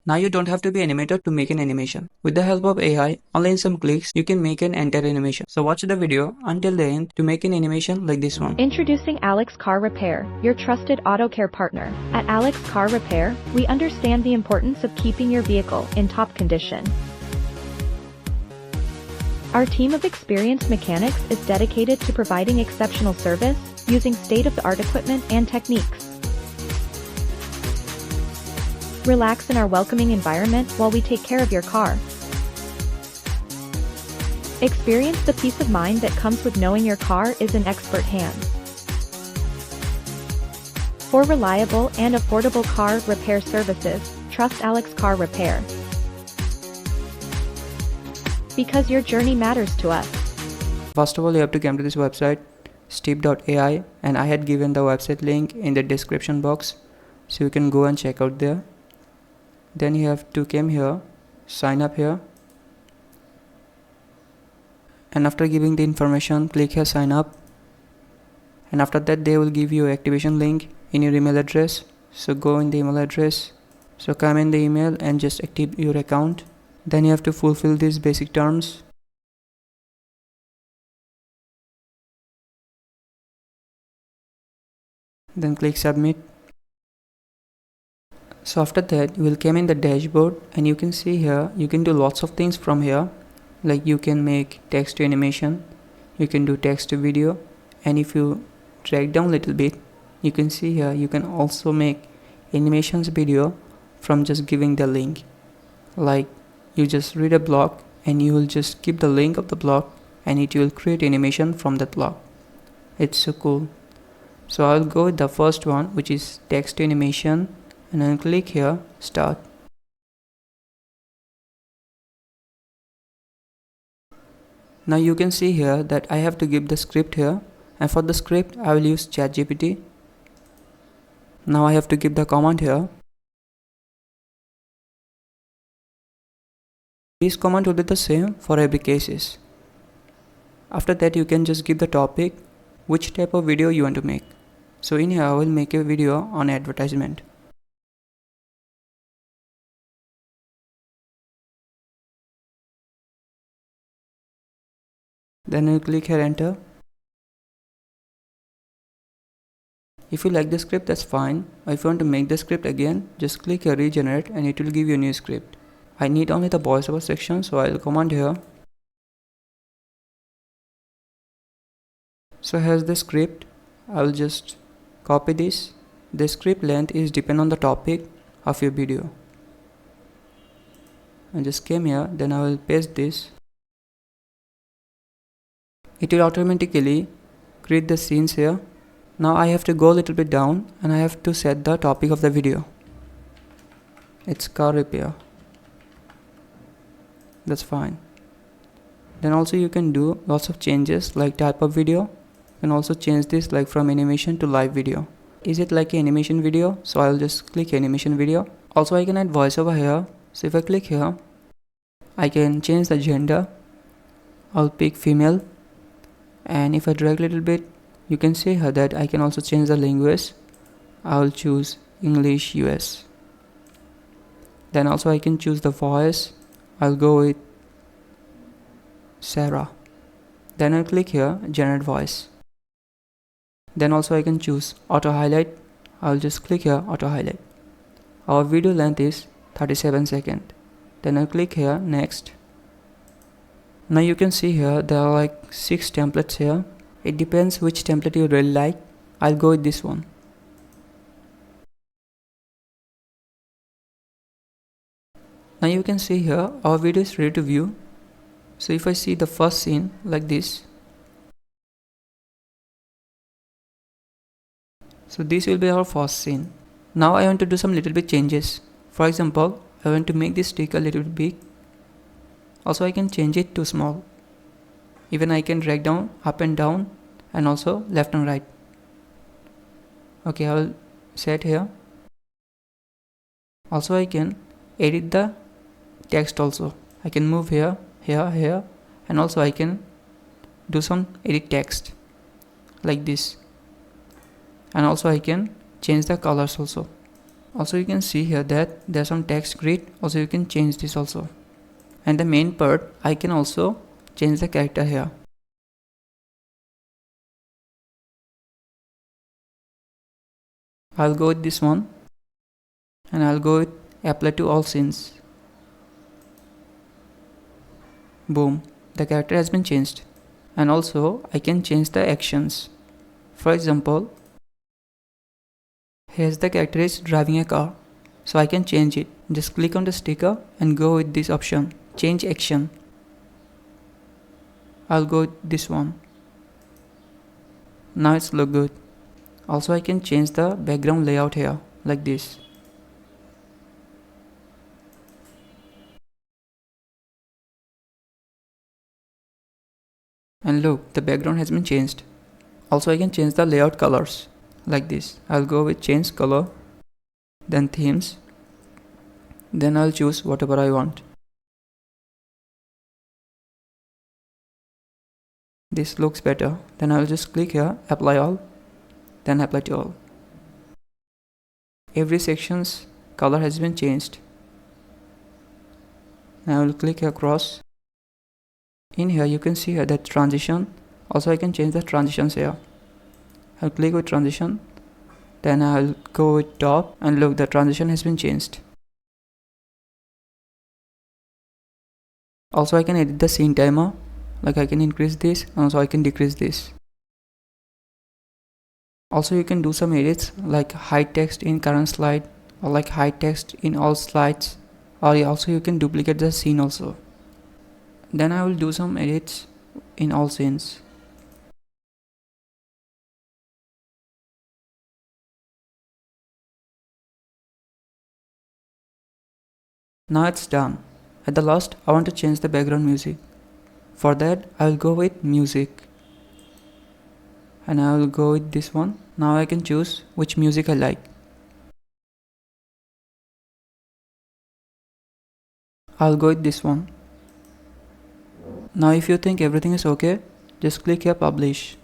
Now you don't have to be animator to make an animation. With the help of AI, only in some clicks, you can make an entire animation. So watch the video until the end to make an animation like this one. Introducing Alex Car Repair, your trusted auto care partner. At Alex Car Repair, we understand the importance of keeping your vehicle in top condition. Our team of experienced mechanics is dedicated to providing exceptional service using state-of-the-art equipment and techniques. Relax in our welcoming environment while we take care of your car. Experience the peace of mind that comes with knowing your car is in expert hands. For reliable and affordable car repair services, trust Alex Car Repair. Because your journey matters to us. First of all, you have to come to this website, steep.ai, and I had given the website link in the description box, so you can go and check out there. Then you have to come here, sign up here, and after giving the information, click here sign up, and after that they will give you activation link in your email address. So go in the email address, so come in the email and just active your account. Then you have to fulfill these basic terms. Then click submit. So after that you will come in the dashboard, and you can see here you can do lots of things from here, like you can make text to animation, you can do text to video, and if you drag down a little bit, you can see here you can also make animations video from just giving the link. Like you just read a blog and you will just keep the link of the blog and it will create animation from that blog. It's so cool. So I'll go with the first one, which is text to animation, and I'll click here start. Now you can see here that I have to give the script here, and for the script I will use ChatGPT. Now I have to give the command here. This command will be the same for every cases. After that you can just give the topic, which type of video you want to make. So in here I will make a video on advertisement. Then you click here enter. If you like the script, that's fine. Or if you want to make the script again, just click here regenerate and it will give you a new script. I need only the voiceover section, so I'll command here. So here's the script. I'll just copy this. The script length is depend on the topic of your video. I just came here, then I will paste this. It will automatically create the scenes here. Now I have to go a little bit down and I have to set the topic of the video. It's car repair. That's fine. Then also you can do lots of changes like type of video. You can also change this like from animation to live video. Is it like an animation video? So I'll just click animation video. Also I can add voiceover here. So if I click here, I can change the gender. I'll pick female. And if I drag a little bit, you can see here that I can also change the language. I'll choose English US. Then also I can choose the voice. I'll go with Sarah. Then I'll click here generate voice. Then also I can choose auto highlight. I'll just click here auto highlight. Our video length is 37 seconds. Then I'll click here next. Now you can see here there are like 6 templates here. It depends which template you really like. I'll go with this one. Now you can see here our video is ready to view. So if I see the first scene like this, so this will be our first scene. Now I want to do some little bit changes. For example, I want to make this stick a little bit big. Also I can change it to small. Even I can drag down up and down and also left and right. Okay, I will set here. Also I can edit the text also. I can move here, here, and also I can do some edit text like this. And also I can change the colors also. Also you can see here that there's some text grid. Also you can change this also. And the main part, I can also change the character here. I'll go with this one and I'll go with apply to all scenes. Boom, the character has been changed. And also I can change the actions. For example, here's the character is driving a car. So I can change it. Just click on the sticker and go with this option, change action. I'll go with this one. Now it's look good. Also I can change the background layout here like this. And look, the background has been changed. Also I can change the layout colors like this. I'll go with change color, then themes, then I'll choose whatever I want. This looks better. Then I'll just click here, apply all, then apply to all. Every section's color has been changed. Now I will click across. In here you can see here that transition. Also I can change the transitions here. I'll click with transition, then I'll go with top, and look, the transition has been changed. Also I can edit the scene timer, like I can increase this and also I can decrease this. Also you can do some edits like hide text in current slide or like hide text in all slides, or also you can duplicate the scene also. Then I will do some edits in all scenes. Now it's done. At the last I want to change the background music. For that I will go with music and I will go with this one. Now I can choose which music I like. I'll go with this one. Now if you think everything is okay, just click here publish.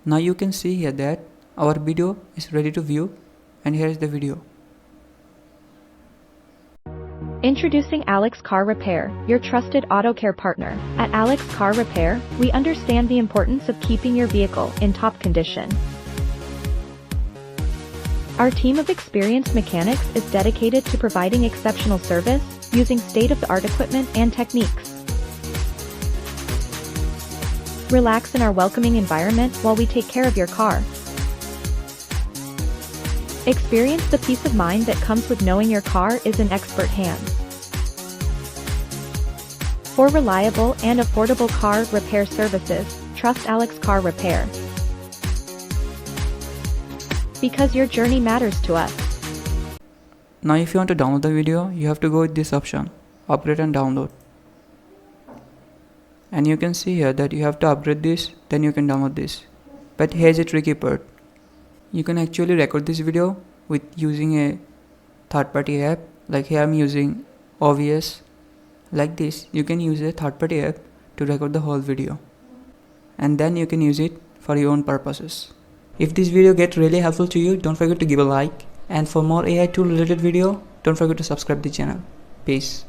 Now you can see here that our video is ready to view, and here is the video. Introducing Alex Car Repair, your trusted auto care partner. At Alex Car Repair, we understand the importance of keeping your vehicle in top condition. Our team of experienced mechanics is dedicated to providing exceptional service using state-of-the-art equipment and techniques. Relax in our welcoming environment while we take care of your car. Experience the peace of mind that comes with knowing your car is in expert hands. For reliable and affordable car repair services, trust Alex Car Repair. Because your journey matters to us. Now if you want to download the video, you have to go with this option, upgrade and download. And you can see here that you have to upgrade this, then you can download this. But here's a tricky part. You can actually record this video with using a third-party app. Like here I'm using OBS. Like this, you can use a third-party app to record the whole video. And then you can use it for your own purposes. If this video gets really helpful to you, don't forget to give a like. And for more AI tool related video, don't forget to subscribe the channel. Peace.